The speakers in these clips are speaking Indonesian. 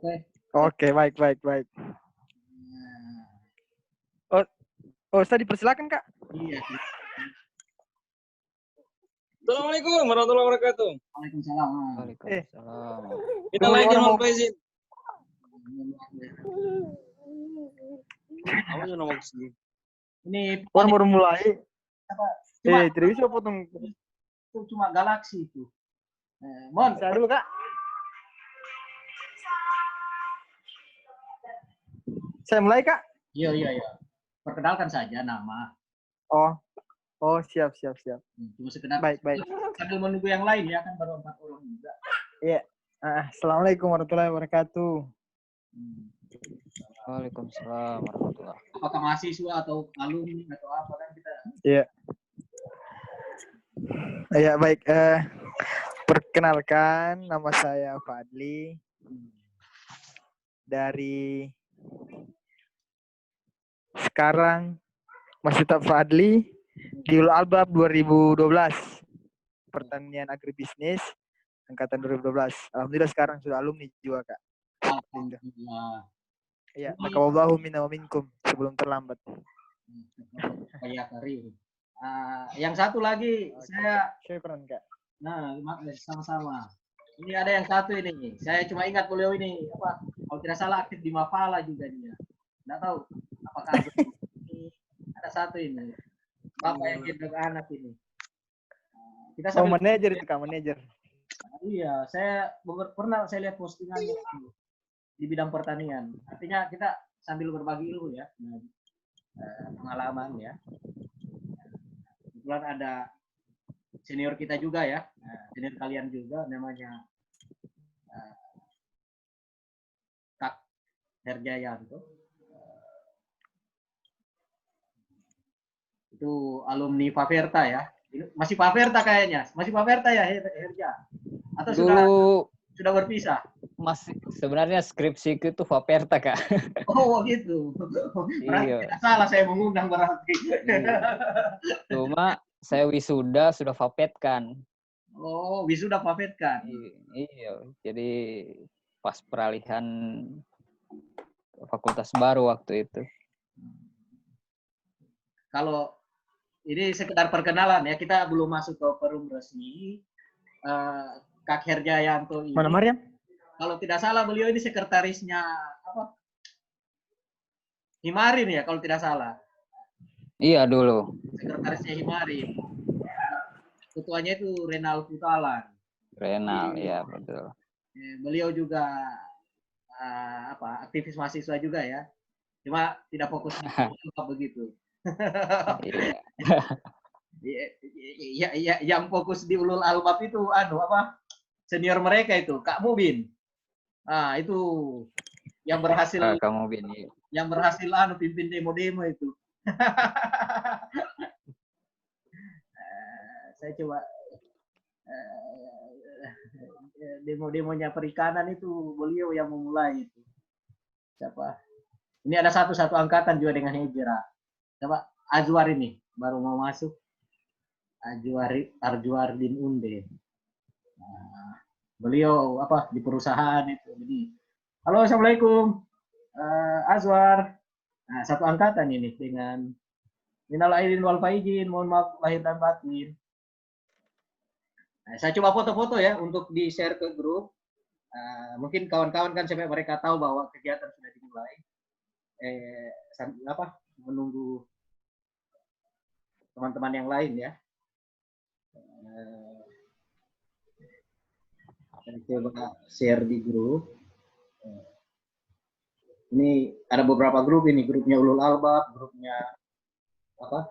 Oke. Oke, baik. Oh, Ustaz dipersilakan, Kak. Iya. Assalamualaikum warahmatullahi wabarakatuh. Waalaikumsalam. Waalaikumsalam. Kita lagi orang mau mau- izin. Apa yang nomor sini? Ini Orang baru mulai. Cuma- Tidak bisa potong. itu cuma galaksi itu. Mon, Saya dulu, Kak. Saya mulai, Kak. iya. Perkenalkan saja nama. Oh, siap. Cuma sekedar Baik. sambil menunggu yang lain ya, kan baru 4 orang juga. Iya. Assalamualaikum warahmatullahi wabarakatuh. Waalaikumsalam warahmatullahi. Apakah mahasiswa atau alumni atau apa kan kita. Iya, baik. Perkenalkan, nama saya Fadli dari sekarang masih tetap Fadli di Ulul Albab 2012 pertanian agribisnis angkatan 2012. Alhamdulillah sekarang sudah alumni juga, Kak. Alhamdulillah. Iya, taqabbalallahu minna wa minkum sebelum terlambat. Kayak karir. Yang satu lagi saya Syukran, Kak. sama-sama. Ini ada yang satu ini. Saya cuma ingat beliau ini apa? Kalau tidak salah aktif di Mafala juga dia. Tidak tahu apakah ini ada satu ini. Bapak yang gendong anak ini. Kita sambil manajer itu, Kak, manajer. Iya, saya pernah saya lihat postingannya di bidang pertanian. Artinya kita sambil berbagi ilmu ya, pengalaman ya. Kebetulan ada senior kita juga ya, senior kalian juga namanya Kak Herjayanto. Itu alumni Faverta ya. Masih Faverta kayaknya. Masih Faverta ya Herja. Atau sudah berpisah? Masih sebenarnya skripsi itu Faperta, Kak. Oh gitu. Iya. Tidak salah saya mengundang berarti. Cuma saya wisuda sudah Fapetkan. Oh, wisuda Fapetkan. Iya. Jadi pas peralihan fakultas baru waktu itu. Kalau ini sekedar perkenalan ya, kita belum masuk ke forum resmi. Kak Herjayanto ini. Mana Mariam? Kalau tidak salah beliau ini sekretarisnya apa? Himarin ya, kalau tidak salah. Iya dulu. Sekretarisnya Himarin. Ketuanya itu Renal Putalan. Renal, ya betul. Beliau juga aktivis mahasiswa juga ya. Cuma tidak fokus begitu. Iya, yang fokus di Ulul Albab itu senior mereka itu Kak Mubin. Itu yang berhasil Kak Mubin. Iya. Yang berhasil pimpin demo-demo itu. Saya coba demo-demonya perikanan itu beliau yang memulai itu. Siapa? Ini ada satu angkatan juga dengan Hijra. Siapa? Azwar ini baru mau masuk. Arjuardin Unde. Beliau di perusahaan itu. Jadi, halo, assalamualaikum, Azwar. Nah, satu angkatan ini dengan minal aidin wal faizin, mohon maaf lahir dan batin. Nah, saya coba foto-foto ya untuk di share ke grup. Mungkin kawan-kawan kan sampai mereka tahu bahwa kegiatan sudah dimulai. Menunggu teman-teman yang lain ya. Coba share di grup. Ini ada beberapa grup ini, grupnya Ulul Albab, grupnya apa?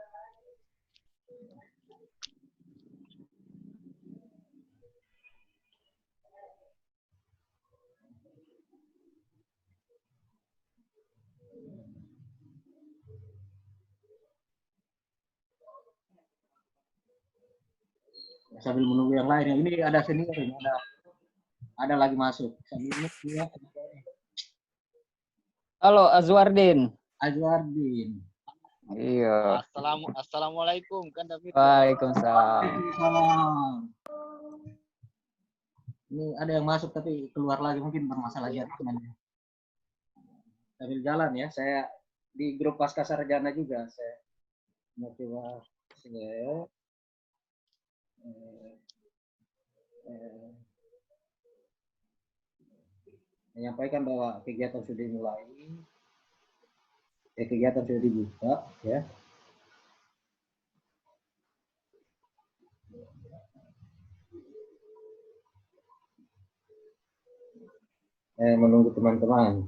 Sambil menunggu yang lain. Ini ada senior ini, ada lagi masuk. Sambil menunggu ya. Halo Azwardin. Azwardin. Iya. Assalamualaikum kan David. Waalaikumsalam. Waalaikumsalam. Ini ada yang masuk tapi keluar lagi mungkin bermasalah jaringan. Sambil jalan ya, saya di grup Pasca Sarjana juga saya mau coba share. Menyampaikan bahwa kegiatan sudah dimulai, kegiatan sudah dibuka ya. Menunggu teman-teman.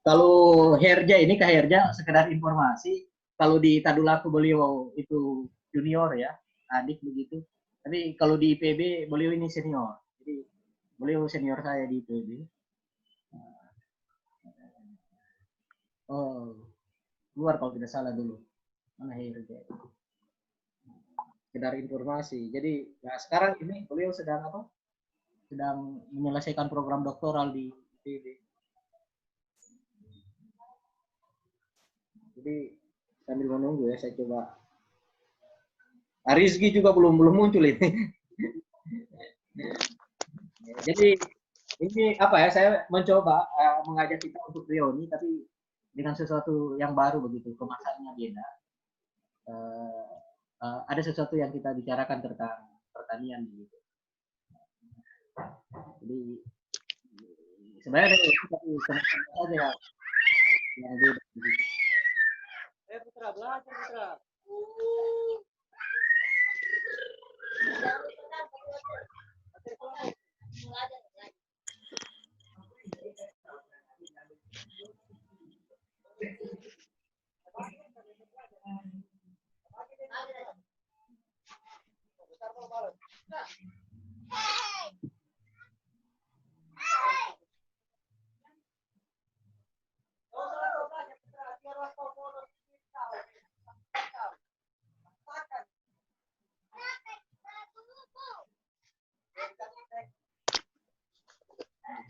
Kalau Herja ini Kak Herja sekedar informasi, kalau di Tadulaku beliau itu junior ya, adik begitu. Tapi kalau di IPB beliau ini senior. Jadi beliau senior saya di IPB. Oh, luar kalau tidak salah dulu. Mana Herja? Sekedar informasi. Jadi ya sekarang ini beliau sedang apa? Sedang menyelesaikan program doktoral di IPB. Jadi sambil menunggu ya, saya coba. Rizky juga belum muncul ini. Jadi ini apa ya? Saya mencoba mengajak kita untuk reuni, tapi dengan sesuatu yang baru begitu, kemasannya beda. Ada sesuatu yang kita bicarakan tentang pertanian begitu. Jadi sebenarnya tapi teman-teman saja yang beda begitu. Putra belajar Putra.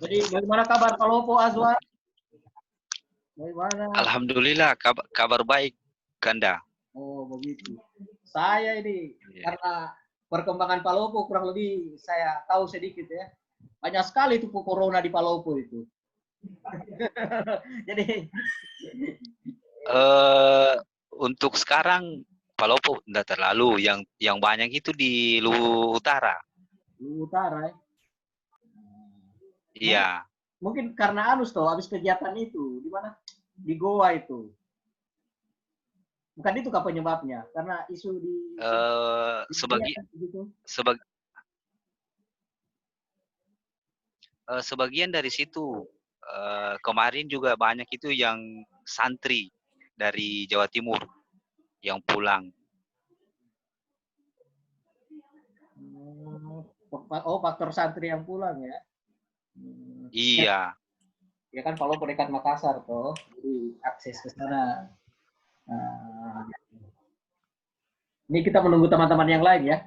Jadi bagaimana kabar Palopo Azwar? Bagaimana? Alhamdulillah kabar baik Ganda. Oh begitu. Saya ini karena perkembangan Palopo kurang lebih saya tahu sedikit ya. Banyak sekali itu corona di Palopo itu. Jadi untuk sekarang Palopo tidak terlalu, yang banyak itu di Luwu Utara. Luwu Utara ya. Iya. Mungkin karena anus toh habis kegiatan itu di mana? Di Goa itu. Bukan itu kah penyebabnya? Karena isu di sebagian dari situ. Kemarin juga banyak itu yang santri dari Jawa Timur yang pulang. Oh, faktor santri yang pulang ya. Iya. Ya kan kalau dekat Makassar toh, jadi akses ke sana. Ini kita menunggu teman-teman yang lain ya.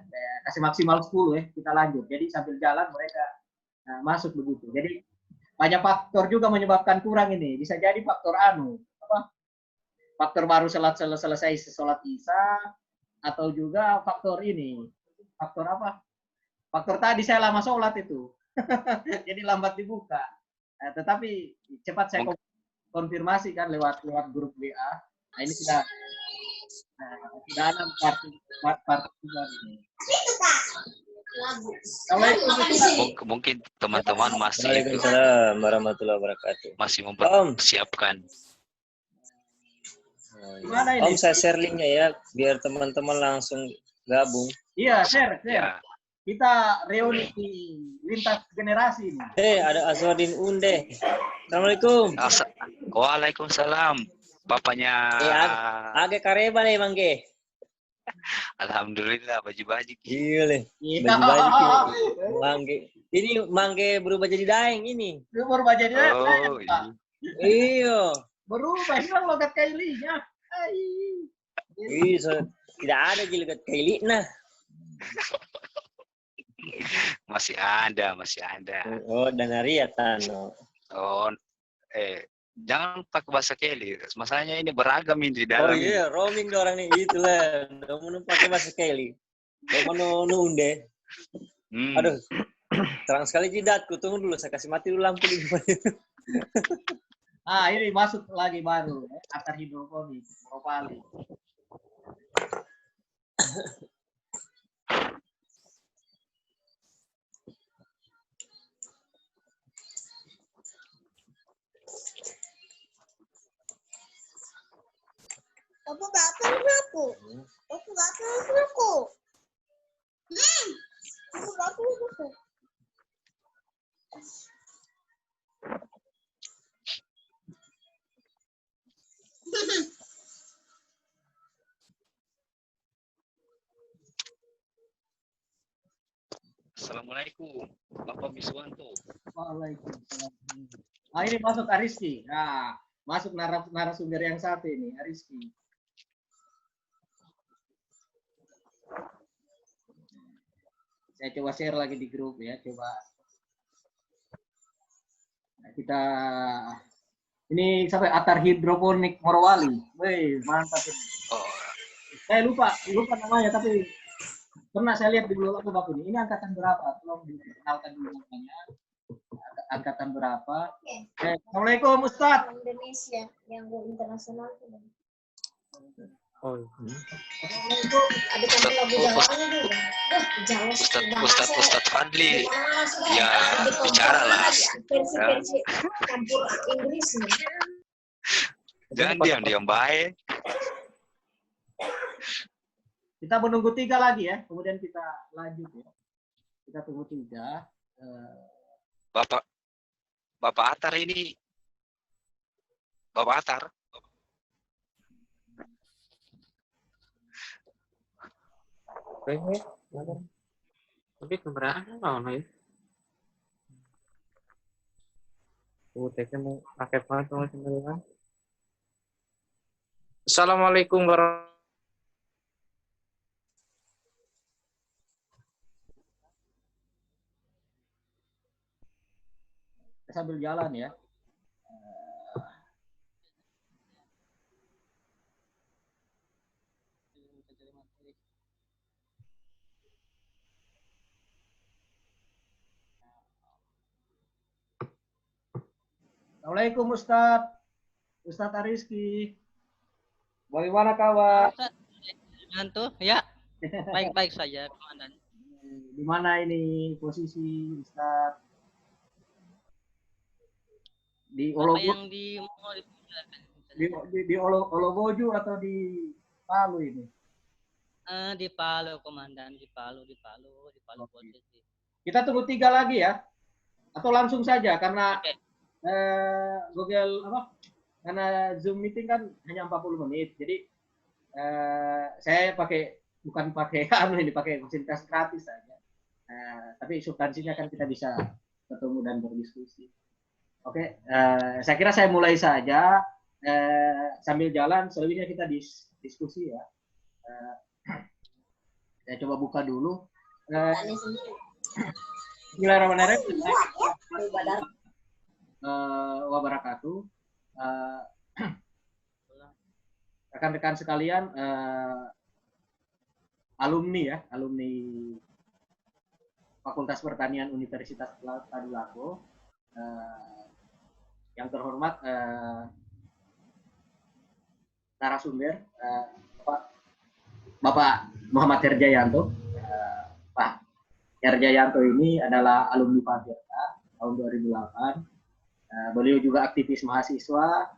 Kasih maksimal 10 ya, kita lanjut. Jadi sambil jalan mereka masuk begitu. Jadi banyak faktor juga menyebabkan kurang ini. Bisa jadi faktor faktor baru selesai sholat Isya, atau juga faktor ini. Faktor apa? Faktor tadi saya lama sholat itu. Jadi lambat dibuka. Tetapi cepat saya konfirmasi kan lewat grup WA. Nah ini sudah ada part juga ini. Mungkin teman-teman masih Waalaikumsalam warahmatullahi wabarakatuh. Masih mempersiapkan. Gimana ini? Om saya share linknya ya biar teman-teman langsung gabung. Iya, share. Ya. Kita reuni lintas generasi ini. Ada Azwadin Unde. Assalamualaikum. Waalaikumsalam. Bapaknya Age kareba nih Mangge. Alhamdulillah baju-baju. Iya leh. Baju-baju Mangge. Ini Mangge berubah jadi daeng ini. Berubah jadi daeng. Oh, iya. Berubah hilang logat kailinya. Iya, tidak ada logat kaili nah. Masih ada. Oh, dan Ariatan. Oh, Jangan pakai bahasa Kelly. Masalahnya ini beragam ini di Oh dalam ini. iya, roaming deh orang nih itulah. Kamu pakai bahasa Kelly. Kamu nunde. Aduh, terang sekali jidatku. Tunggu dulu, saya kasih mati dulu lampu di depan itu. Ini masuk lagi baru, akar hidroponik, propali. Aku gak pernah aku. Aku gak pernah aku. Aku gak pernah aku. Assalamualaikum, Bapak Miswanto. Waalaikumsalam. Ini masuk Ariski. Nah, masuk narasumber yang satu ini, Ariski. Saya coba share lagi di grup ya, coba. Nah, kita ini sampai atar hidroponik Morowali. Wih, mantap ini. Oh, Saya lupa namanya, tapi pernah saya lihat di blog aku Bapak ini. Ini angkatan berapa? Tolong dikenalkan dulu namanya. Angkatan berapa? Assalamualaikum Ustaz. Indonesia yang go internasional itu. Oh, Ada campur lagu Jawanya juga. Jawa Ustaz Fadli, ya bicara lah. Versi campur Inggris nih. Jangan diam baik. Kita menunggu 3 lagi ya, kemudian kita lanjut ya. Kita tunggu 3. Bapak Atar ini, Bapak Atar. Tapi keberapa mau ya? Teknya mau pakai apa teman-teman? Assalamualaikum warahmatullahi. Sambil jalan ya. Assalamualaikum Ustadz Ariski. Bagaimana kawan? Tuh, ya, baik-baik saja, Komandan. Di mana ini posisi Ustadz? Di Apa Ologo, yang di Ologoju atau di Palu ini? di Palu, Komandan, di Palu posisi. Kita tunggu 3 lagi ya, atau langsung saja karena Google karena Zoom meeting kan hanya 40 menit, jadi saya bukan pakai ini pakai fasilitas gratis saja, tapi substansinya kan kita bisa ketemu dan berdiskusi. Oke, saya kira saya mulai saja sambil jalan, selebihnya kita diskusi ya. Saya coba buka dulu. Bismillahirrahmanirrahim. Wabarakatuh. Rekan-rekan sekalian, alumni Fakultas Pertanian Universitas Tadulako, yang terhormat narasumber Bapak Muhammad Herjayanto. Pak Herjayanto ini adalah alumni Fakultas tahun 2008. Beliau juga aktivis mahasiswa.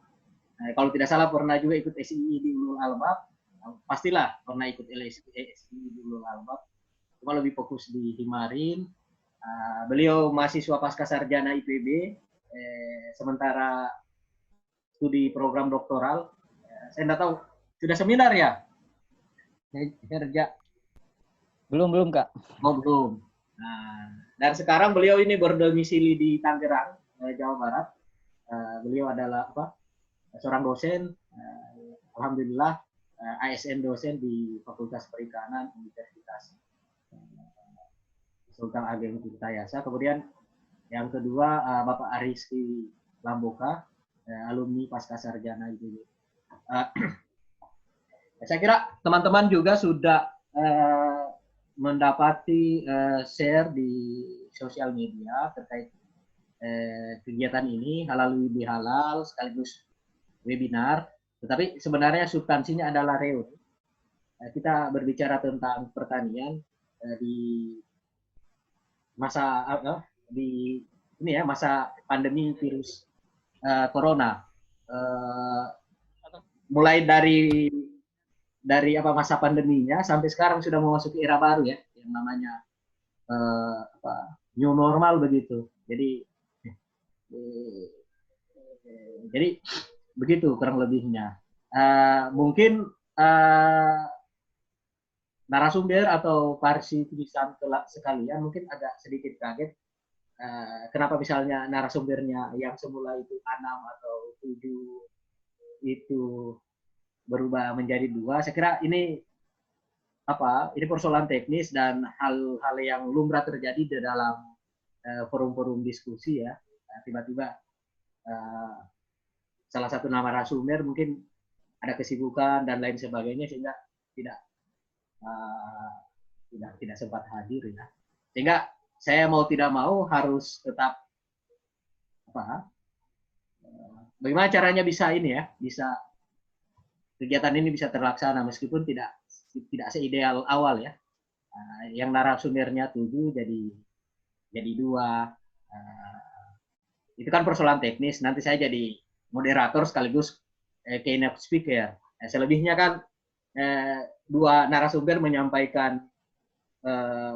Kalau tidak salah pernah juga ikut SII di Ulul Albab. Pastilah pernah ikut SII di Ulul Albab. Cuma lebih fokus di Himarin. Beliau mahasiswa pasca sarjana IPB. Sementara studi program doktoral. Saya tidak tahu, sudah seminar ya? Herja? Belum, Kak. Oh, belum. Nah, dan sekarang beliau ini berdomisili di Tangerang, Jawa Barat. Beliau adalah seorang dosen, alhamdulillah ASN dosen di Fakultas Perikanan Universitas Sultan Ageng Tirtayasa. Kemudian yang kedua Bapak Ariski Lamboka, alumni pasca sarjana itu. Saya kira teman-teman juga sudah mendapati share di sosial media terkait kegiatan ini halal bihalal sekaligus webinar. Tetapi sebenarnya substansinya adalah reuni. Kita berbicara tentang pertanian di masa masa pandemi virus corona. Mulai dari masa pandeminya sampai sekarang sudah memasuki era baru ya, yang namanya new normal begitu. Jadi begitu kurang lebihnya. Mungkin narasumber atau partisipan sekalian mungkin agak sedikit kaget kenapa misalnya narasumbernya yang semula itu 6 atau 7 itu berubah menjadi 2. Saya kira ini persoalan teknis dan hal-hal yang lumrah terjadi di dalam forum-forum diskusi ya. Tiba-tiba salah satu nama narasumber mungkin ada kesibukan dan lain sebagainya sehingga tidak sempat hadir ya. Sehingga saya mau tidak mau harus tetap bagaimana caranya bisa kegiatan ini bisa terlaksana meskipun tidak seideal awal ya. Yang narasumbernya 7 jadi 2. Itu kan persoalan teknis. Nanti saya jadi moderator sekaligus keynote speaker. Selebihnya kan 2 narasumber menyampaikan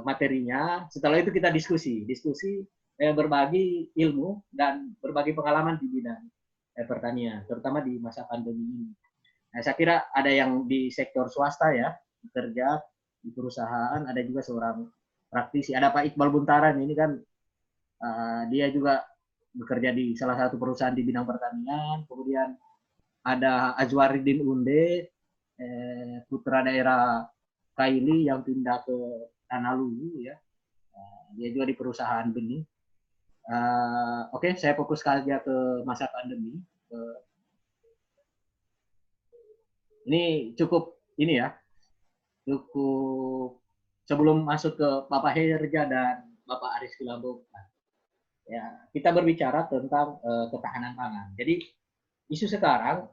materinya. Setelah itu kita diskusi berbagi ilmu dan berbagi pengalaman di bidang pertanian, terutama di masa pandemi ini. Saya kira ada yang di sektor swasta ya, bekerja di perusahaan, ada juga seorang praktisi. Ada Pak Iqbal Buntaran, ini kan dia juga bekerja di salah satu perusahaan di bidang pertanian. Kemudian ada Azwaridin Unde, putra daerah Kaili yang pindah ke Tanaluyu ya. Dia juga di perusahaan benih. Oke, saya fokus saja ke masa pandemi. Ini cukup sebelum masuk ke Bapak Herja dan Bapak Aris Kilambok. Ya, kita berbicara tentang ketahanan pangan. Jadi isu sekarang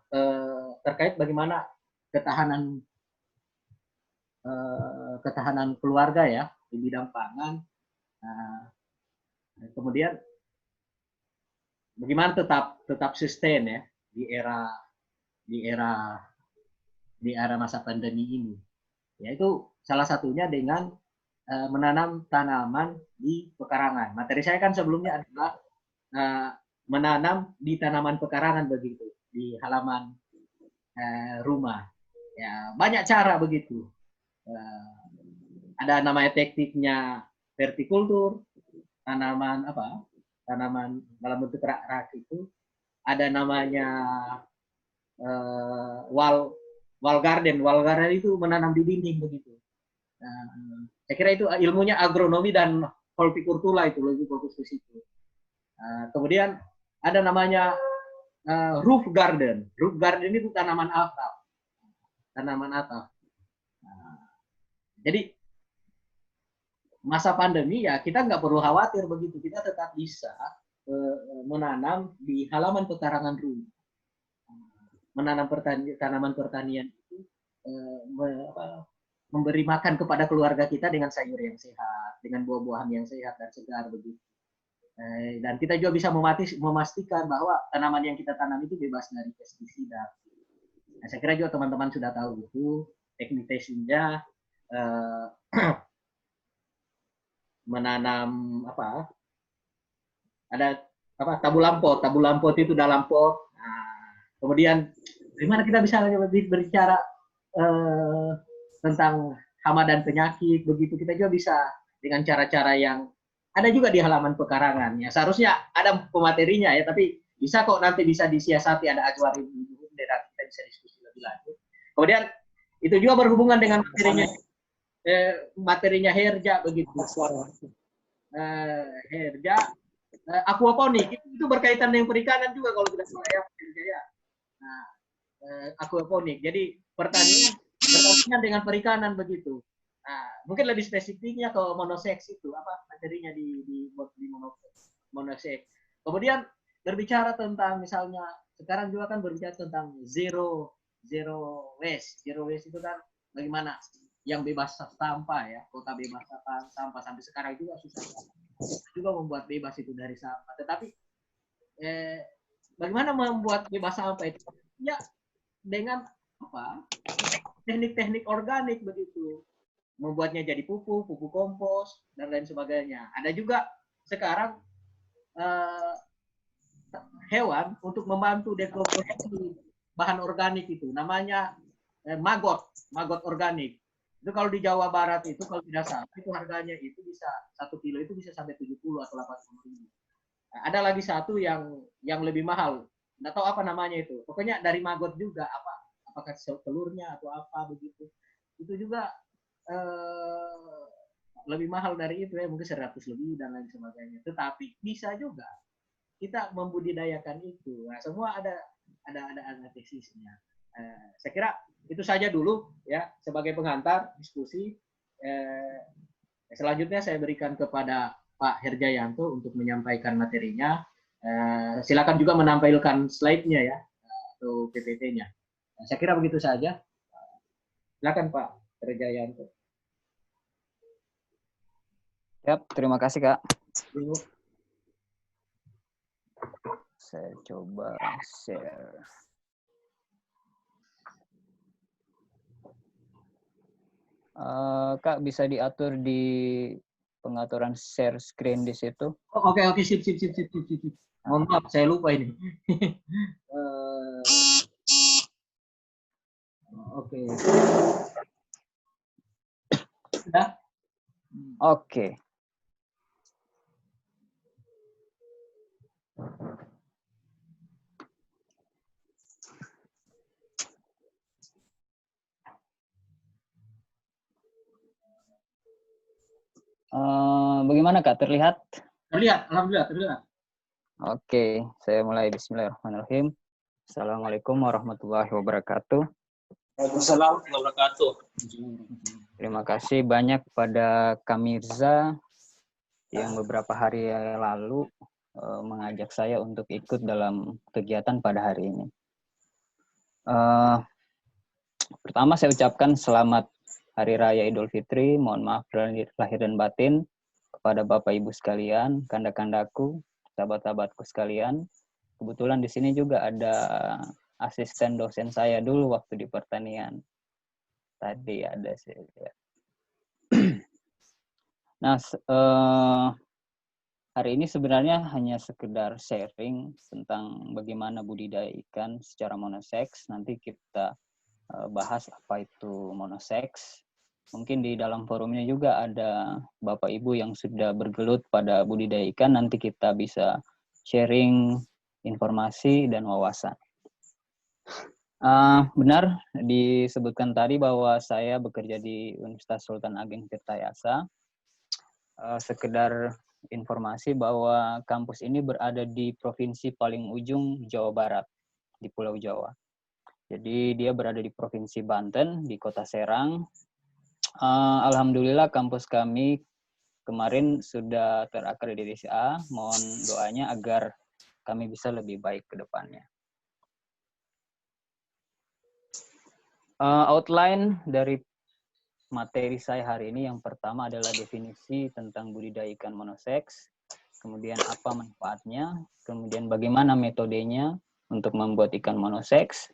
terkait bagaimana ketahanan keluarga ya di bidang pangan. Kemudian bagaimana tetap sustain ya di era masa pandemi ini. Yaitu salah satunya dengan menanam tanaman di pekarangan. Materi saya kan sebelumnya adalah menanam di tanaman pekarangan begitu di halaman rumah. Ya, banyak cara begitu. Ada namanya tekniknya vertikultur, tanaman dalam bentuk rak itu. Ada namanya wall garden. Wall garden itu menanam di dinding begitu. Saya kira itu ilmunya agronomi dan hortikultura itu lebih fokus ke situ. Kemudian ada namanya roof garden. Roof garden itu tanaman atap. Jadi masa pandemi ya kita nggak perlu khawatir begitu, kita tetap bisa menanam di halaman pekarangan rumah. Menanam tanaman pertanian itu memberi makan kepada keluarga kita dengan sayur yang sehat, dengan buah-buahan yang sehat dan segar begitu. Dan kita juga bisa memastikan bahwa tanaman yang kita tanam itu bebas dari pestisida. Nah, saya kira juga teman-teman sudah tahu itu teknik-tekniknya menanam ada tabu lampot itu dalam pot. Nah, kemudian bagaimana kita bisa berbicara tentang hama dan penyakit begitu, kita juga bisa dengan cara-cara yang ada juga di halaman pekarangan ya. Seharusnya ada pematerinya ya, tapi bisa kok nanti bisa disiasati, ada ajuari kita bisa diskusi lebih lanjut. Kemudian itu juga berhubungan dengan materinya Herja begitu. Herja aquaponik itu berkaitan dengan perikanan juga kalau tidak salah ya. Nah, aquaponik. Jadi pertanian dengan perikanan begitu. Nah, mungkin lebih spesifiknya ke monoseks itu apa materinya di monoseks. Kemudian berbicara tentang misalnya sekarang juga kan berbicara tentang zero waste. Zero waste itu kan bagaimana yang bebas sampah ya, kota bebas sampah sampai sekarang juga susah juga membuat bebas itu dari sampah. Tetapi bagaimana membuat bebas sampah itu? Ya dengan apa? Teknik-teknik organik begitu. Membuatnya jadi pupuk kompos dan lain sebagainya. Ada juga sekarang hewan untuk membantu dekomposisi bahan organik itu namanya maggot organik. Itu kalau di Jawa Barat itu kalau tidak salah itu harganya itu bisa 1 kilo itu bisa sampai 70 atau 80 ribu. Nah, ada lagi satu yang lebih mahal. Nggak tahu apa namanya itu. Pokoknya dari maggot juga apakah telurnya atau apa begitu. Itu juga lebih mahal dari itu ya, mungkin 100 lebih dan lain sebagainya. Tetapi bisa juga kita membudidayakan itu. Nah, semua ada analisisnya. Saya kira itu saja dulu ya sebagai pengantar diskusi. Selanjutnya saya berikan kepada Pak Herjayanto untuk menyampaikan materinya. Silakan juga menampilkan slide-nya ya atau PPT-nya. Saya kira begitu saja. Silakan Pak Herjayanto. Yap, terima kasih Kak. Saya coba share. Kak, bisa diatur di pengaturan share screen di situ? Oke, sip. Mohon maaf, saya lupa ini. Oke. Sudah? Oke. Bagaimana Kak, terlihat? Terlihat, alhamdulillah terlihat. Oke, saya mulai. Bismillahirrahmanirrahim. Assalamualaikum warahmatullahi wabarakatuh. Waalaikumsalam warahmatullahi wabarakatuh. Terima kasih banyak pada Kak Mirza yang beberapa hari lalu mengajak saya untuk ikut dalam kegiatan pada hari ini. Pertama saya ucapkan selamat Hari Raya Idul Fitri. Mohon maaf lahir dan batin kepada Bapak Ibu sekalian, kanda-kandaku, sahabat-sahabatku sekalian. Kebetulan di sini juga ada asisten dosen saya dulu waktu di pertanian. Tadi ada sih. Ya. Nah, hari ini sebenarnya hanya sekedar sharing tentang bagaimana budidaya ikan secara monoseks. Nanti kita bahas apa itu monoseks. Mungkin di dalam forumnya juga ada Bapak Ibu yang sudah bergelut pada budidaya ikan. Nanti kita bisa sharing informasi dan wawasan. Benar disebutkan tadi bahwa saya bekerja di Universitas Sultan Ageng Tirtayasa. Sekedar informasi bahwa kampus ini berada di provinsi paling ujung Jawa Barat, di Pulau Jawa. Jadi dia berada di Provinsi Banten, di Kota Serang. Alhamdulillah kampus kami kemarin sudah terakreditasi A. Mohon doanya agar kami bisa lebih baik ke depannya. Outline dari materi saya hari ini yang pertama adalah definisi tentang budidaya ikan monoseks, kemudian apa manfaatnya, kemudian bagaimana metodenya untuk membuat ikan monoseks,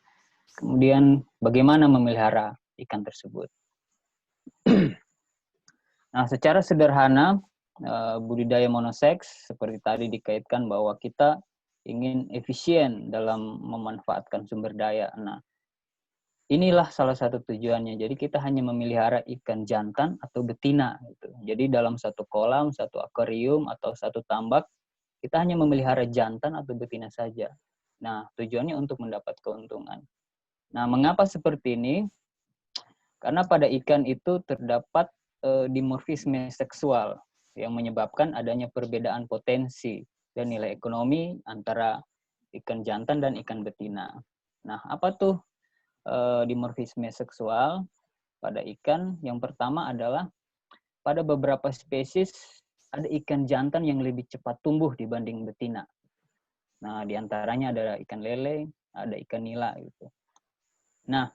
kemudian bagaimana memelihara ikan tersebut. Nah, secara sederhana budidaya monoseks seperti tadi dikaitkan bahwa kita ingin efisien dalam memanfaatkan sumber daya. Nah, inilah salah satu tujuannya. Jadi kita hanya memelihara ikan jantan atau betina. Gitu. Jadi dalam satu kolam, satu akuarium, atau satu tambak, kita hanya memelihara jantan atau betina saja. Nah, tujuannya untuk mendapat keuntungan. Nah, mengapa seperti ini? Karena pada ikan itu terdapat dimorfisme seksual yang menyebabkan adanya perbedaan potensi dan nilai ekonomi antara ikan jantan dan ikan betina. Nah, apa tuh dimorfisme seksual pada ikan? Yang pertama adalah pada beberapa spesies ada ikan jantan yang lebih cepat tumbuh dibanding betina. Nah, diantaranya ada ikan lele, ada ikan nila gitu. Nah,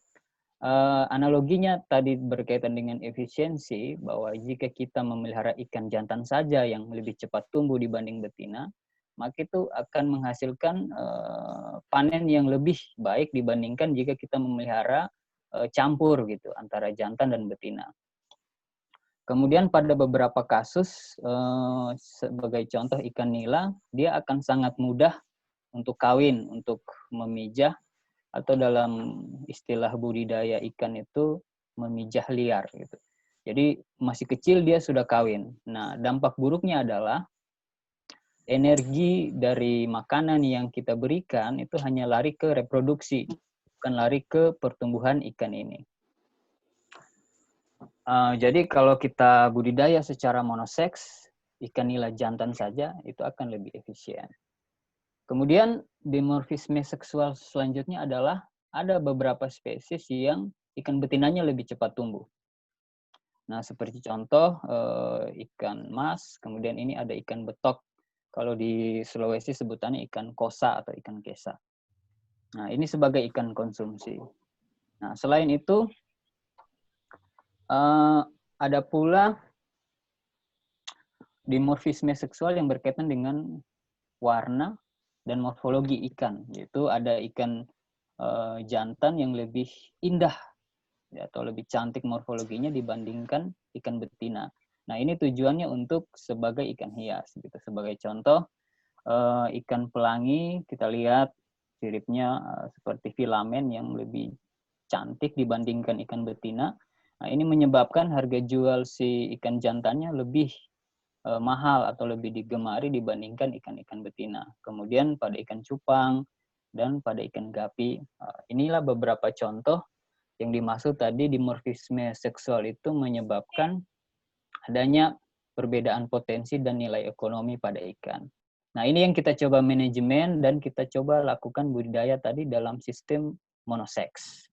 analoginya tadi berkaitan dengan efisiensi, bahwa jika kita memelihara ikan jantan saja yang lebih cepat tumbuh dibanding betina, maka itu akan menghasilkan panen yang lebih baik dibandingkan jika kita memelihara campur gitu antara jantan dan betina. Kemudian pada beberapa kasus, sebagai contoh ikan nila, dia akan sangat mudah untuk kawin, untuk memijah, atau dalam istilah budidaya ikan itu memijah liar gitu. Jadi masih kecil dia sudah kawin. Nah, dampak buruknya adalah energi dari makanan yang kita berikan itu hanya lari ke reproduksi, bukan lari ke pertumbuhan ikan ini. Jadi kalau kita budidaya secara monoseks, ikan nila jantan saja itu akan lebih efisien. Kemudian dimorfisme seksual selanjutnya adalah ada beberapa spesies yang ikan betinanya lebih cepat tumbuh. Nah, seperti contoh ikan mas, kemudian ini ada ikan betok. Kalau di Sulawesi sebutannya ikan kosa atau ikan kesa. Nah, ini sebagai ikan konsumsi. Nah, selain itu ada pula dimorfisme seksual yang berkaitan dengan warna dan morfologi ikan, yaitu ada ikan jantan yang lebih indah ya, atau lebih cantik morfologinya dibandingkan ikan betina. Nah, ini tujuannya untuk sebagai ikan hias gitu. Sebagai contoh ikan pelangi, kita lihat siripnya seperti filamen yang lebih cantik dibandingkan ikan betina. Nah, ini menyebabkan harga jual si ikan jantannya lebih mahal atau lebih digemari dibandingkan ikan-ikan betina. Kemudian pada ikan cupang dan pada ikan gapi, inilah beberapa contoh yang dimaksud tadi dimorfisme seksual itu menyebabkan adanya perbedaan potensi dan nilai ekonomi pada ikan. Nah, ini yang kita coba manajemen dan kita coba lakukan budidaya tadi dalam sistem monoseks.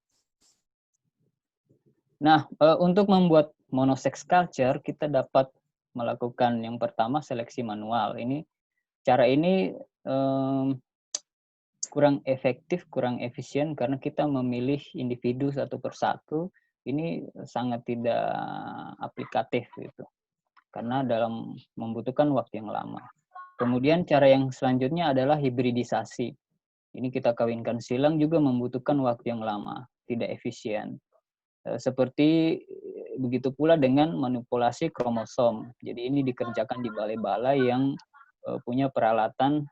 Nah, untuk membuat monoseks culture, kita dapat melakukan yang pertama seleksi manual. Cara ini kurang efektif, kurang efisien karena kita memilih individu satu persatu. Ini sangat tidak aplikatif gitu. Karena dalam membutuhkan waktu yang lama. Kemudian cara yang selanjutnya adalah hibridisasi. Ini kita kawinkan silang juga membutuhkan waktu yang lama, tidak efisien. Seperti begitu pula dengan manipulasi kromosom. Jadi ini dikerjakan di balai-balai yang punya peralatan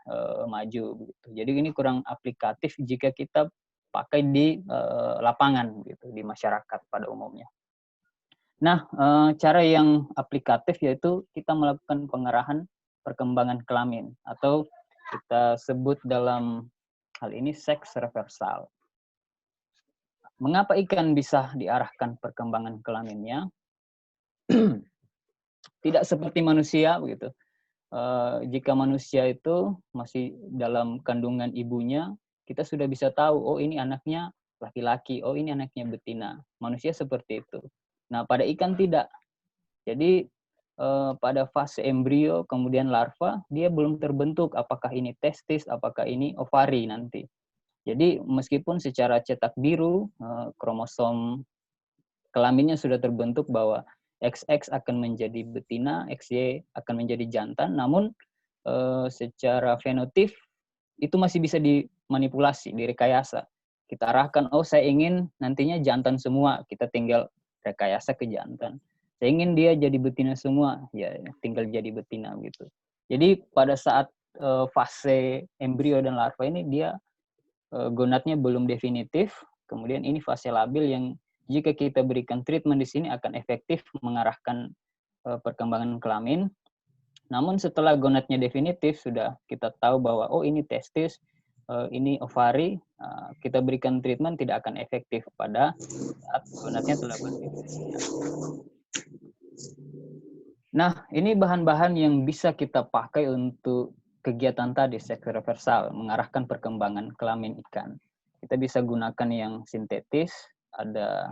maju. Gitu. Jadi ini kurang aplikatif jika kita pakai di lapangan, gitu, di masyarakat pada umumnya. Nah, cara yang aplikatif yaitu kita melakukan pengerahan perkembangan kelamin atau kita sebut dalam hal ini seks reversal. Mengapa ikan bisa diarahkan perkembangan kelaminnya? Tidak seperti manusia begitu. Jika manusia itu masih dalam kandungan ibunya, kita sudah bisa tahu, oh ini anaknya laki-laki, oh ini anaknya betina. Manusia seperti itu. Nah, pada ikan tidak. Jadi pada fase embrio kemudian larva, dia belum terbentuk apakah ini testis, apakah ini ovari nanti. Jadi meskipun secara cetak biru kromosom kelaminnya sudah terbentuk bahwa XX akan menjadi betina, XY akan menjadi jantan, namun secara fenotip itu masih bisa dimanipulasi, direkayasa. Kita arahkan, oh saya ingin nantinya jantan semua, kita tinggal rekayasa ke jantan. Saya ingin dia jadi betina semua, ya tinggal jadi betina gitu. Jadi pada saat fase embrio dan larva ini dia gonadnya belum definitif, kemudian ini fase labil yang jika kita berikan treatment di sini akan efektif mengarahkan perkembangan kelamin. Namun setelah gonadnya definitif, sudah kita tahu bahwa oh ini testis, ini ovari, kita berikan treatment tidak akan efektif pada saat gonadnya telah berdefinitif. Nah, ini bahan-bahan yang bisa kita pakai untuk kegiatan tadi, seks reversal, mengarahkan perkembangan kelamin ikan. Kita bisa gunakan yang sintetis, ada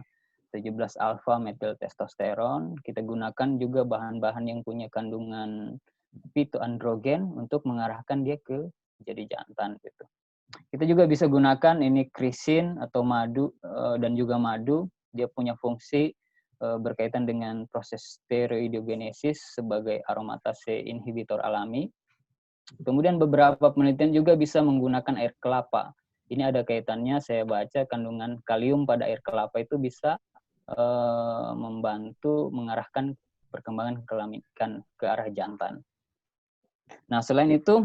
17 alfa metil testosteron. Kita gunakan juga bahan-bahan yang punya kandungan fitoandrogen untuk mengarahkan dia ke jadi jantan gitu. Kita juga bisa gunakan ini krisin atau madu dan juga madu. Dia punya fungsi berkaitan dengan proses steroidogenesis sebagai aromatase inhibitor alami. Kemudian beberapa penelitian juga bisa menggunakan air kelapa. Ini ada kaitannya, saya baca kandungan kalium pada air kelapa itu bisa membantu mengarahkan perkembangan kelamin ikan ke arah jantan. Nah, selain itu,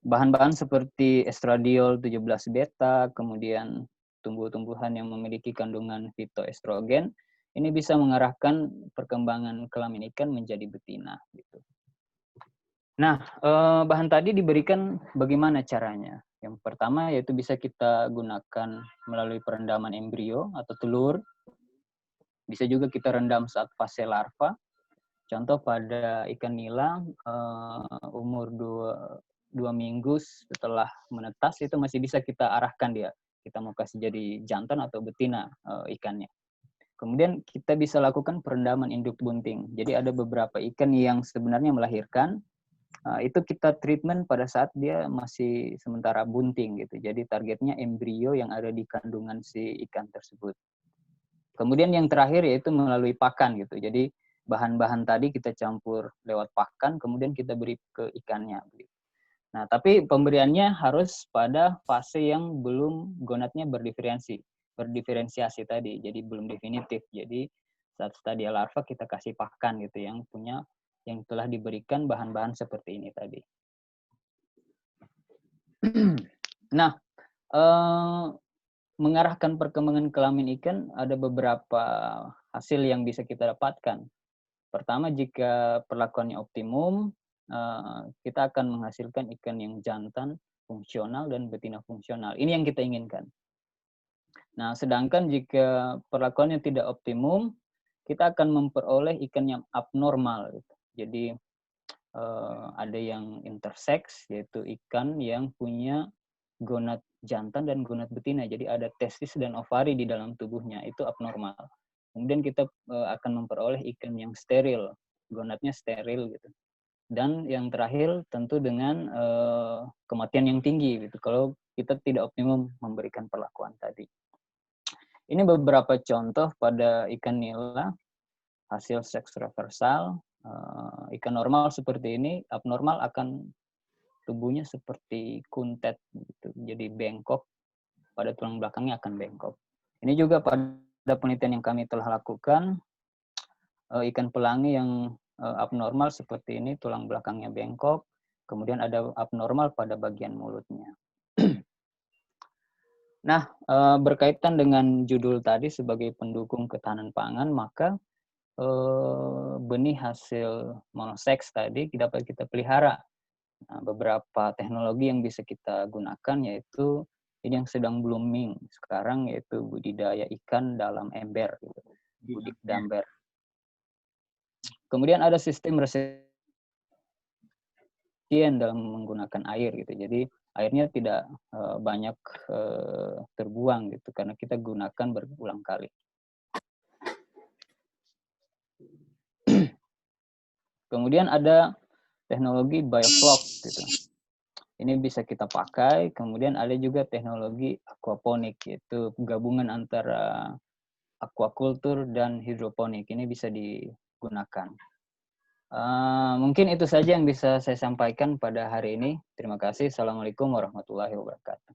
bahan-bahan seperti estradiol 17 beta, kemudian tumbuh-tumbuhan yang memiliki kandungan fitoestrogen, ini bisa mengarahkan perkembangan kelamin ikan menjadi betina. Gitu. Nah, bahan tadi diberikan bagaimana caranya? Yang pertama yaitu bisa kita gunakan melalui perendaman embrio atau telur. Bisa juga kita rendam saat fase larva. Contoh pada ikan nila umur 2 minggu setelah menetas itu masih bisa kita arahkan dia. Kita mau kasih jadi jantan atau betina ikannya. Kemudian kita bisa lakukan perendaman induk bunting. Jadi ada beberapa ikan yang sebenarnya melahirkan, itu kita treatment pada saat dia masih sementara bunting gitu. Jadi targetnya embrio yang ada di kandungan si ikan tersebut. Kemudian yang terakhir yaitu melalui pakan gitu. Jadi bahan-bahan tadi kita campur lewat pakan, kemudian kita beri ke ikannya. Nah, tapi pemberiannya harus pada fase yang belum gonadnya berdiferensiasi tadi, jadi belum definitif. Jadi saat stadia larva kita kasih pakan gitu yang telah diberikan bahan-bahan seperti ini tadi. Nah, mengarahkan perkembangan kelamin ikan ada beberapa hasil yang bisa kita dapatkan. Pertama, jika perlakuannya optimum, kita akan menghasilkan ikan yang jantan fungsional dan betina fungsional. Ini yang kita inginkan. Nah, sedangkan jika perlakuannya tidak optimum, kita akan memperoleh ikan yang abnormal. Gitu. Jadi ada yang intersex, yaitu ikan yang punya gonad jantan dan gonad betina. Jadi ada testis dan ovari di dalam tubuhnya, itu abnormal. Kemudian kita akan memperoleh ikan yang steril, gonadnya steril gitu. Dan yang terakhir tentu dengan kematian yang tinggi gitu. Kalau kita tidak optimum memberikan perlakuan tadi. Ini beberapa contoh pada ikan nila hasil seks reversal. Ikan normal seperti ini, abnormal akan tubuhnya seperti kuntet gitu. Jadi bengkok, pada tulang belakangnya akan bengkok. Ini juga pada penelitian yang kami telah lakukan, ikan pelangi yang abnormal seperti ini, tulang belakangnya bengkok, kemudian ada abnormal pada bagian mulutnya. Nah, berkaitan dengan judul tadi sebagai pendukung ketahanan pangan, maka benih hasil monoseks tadi dapat kita pelihara. Nah, beberapa teknologi yang bisa kita gunakan yaitu ini yang sedang blooming sekarang, yaitu budidaya ikan dalam ember, gitu. Budik damber. Kemudian ada sistem resisten dalam menggunakan air gitu. Jadi airnya tidak banyak terbuang gitu karena kita gunakan berulang kali. Kemudian ada teknologi biofloc gitu. Ini bisa kita pakai. Kemudian ada juga teknologi aquaponik, yaitu gabungan antara aquaculture dan hidroponik. Ini bisa digunakan. Mungkin itu saja yang bisa saya sampaikan pada hari ini. Terima kasih. Assalamualaikum warahmatullahi wabarakatuh.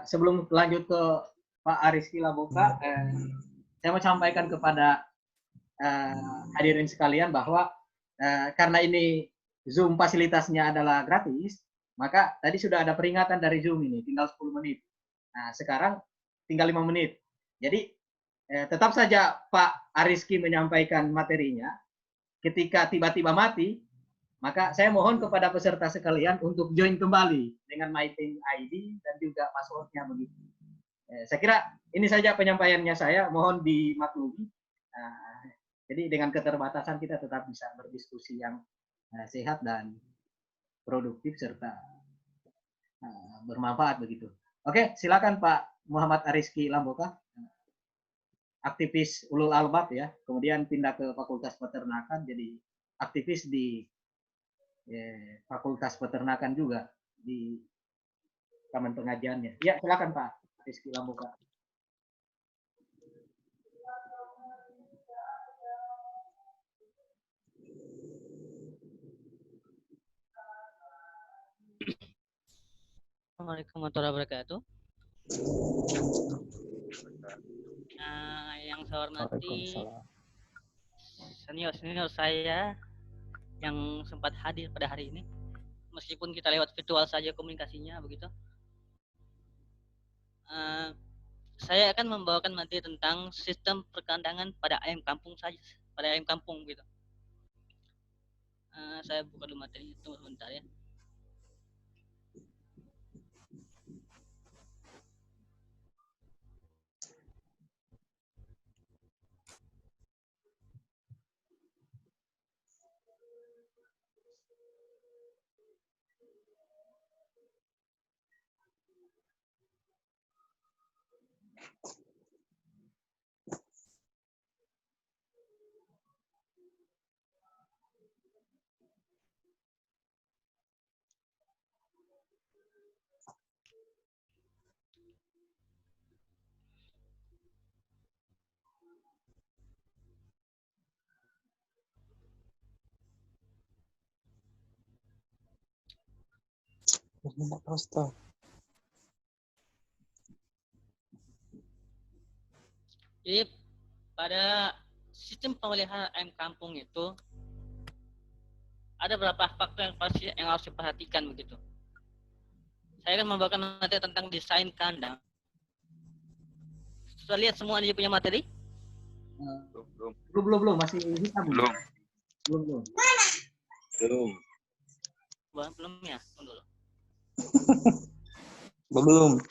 Sebelum lanjut ke Pak Ariski Laboka, saya mau sampaikan kepada hadirin sekalian bahwa karena ini Zoom fasilitasnya adalah gratis, maka tadi sudah ada peringatan dari Zoom ini, tinggal 10 menit. Nah, sekarang tinggal 5 menit. Jadi tetap saja Pak Ariski menyampaikan materinya. Ketika tiba-tiba mati, maka saya mohon kepada peserta sekalian untuk join kembali dengan MyTeam ID dan juga passwordnya begitu. Saya kira ini saja penyampaiannya saya, mohon dimaklumi. Jadi dengan keterbatasan kita tetap bisa berdiskusi yang sehat dan produktif serta bermanfaat begitu. Oke, silakan Pak Muhammad Ariski Lamboka, aktivis ulul albab ya, kemudian pindah ke Fakultas Peternakan jadi aktivis di Fakultas Peternakan juga di taman pengajiannya. Ya, silakan Pak Ariski Lamboka. Assalamualaikum warahmatullahi wabarakatuh. Yang saya hormati senior saya yang sempat hadir pada hari ini, meskipun kita lewat virtual saja komunikasinya begitu. Saya akan membawakan materi tentang sistem perkandangan pada ayam kampung saja, pada ayam kampung gitu. Saya buka dulu materi, tunggu sebentar ya. Jadi pada sistem pemeliharaan ayam kampung itu ada beberapa faktor yang harus diperhatikan begitu. Saya akan membawakan materi tentang desain kandang. Sudah lihat semua dia punya materi? Belum, masih hitam. Belum. Belum ya? Dulu. Belum.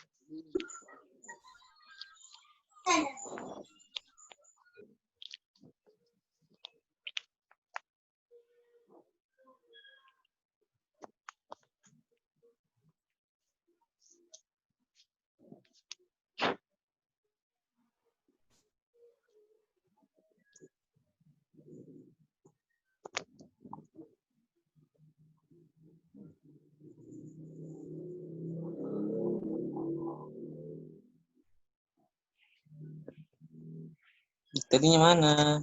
Materinya mana?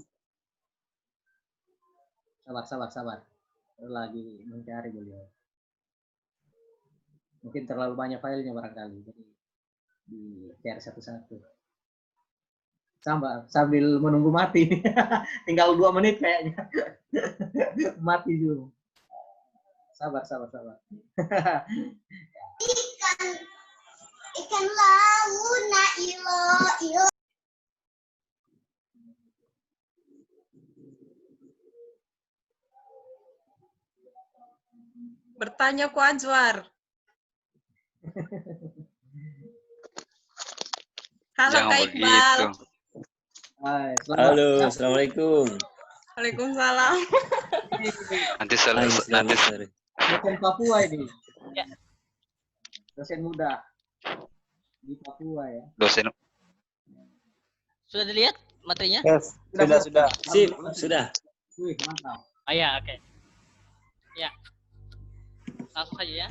Sabar. Lagi mencari beliau. Mungkin terlalu banyak filenya barangkali, jadi di share satu-satu. Sambil menunggu mati. Tinggal 2 menit kayaknya. Mati dulu. Sabar. Ikan laut na ilo. Bertanya ku Azwar. Halo Jangan Kak Iqbal. begitu. Hai, Halo, assalamualaikum. Waalaikumsalam. Nanti Sorry. Dosen Papua ini. Ya. Dosen muda di Papua ya. Dosen. Sudah dilihat materinya? Yes, sudah. Sip, sudah. Wih, mantap. Ya, oke. Ya. Langsung saja ya.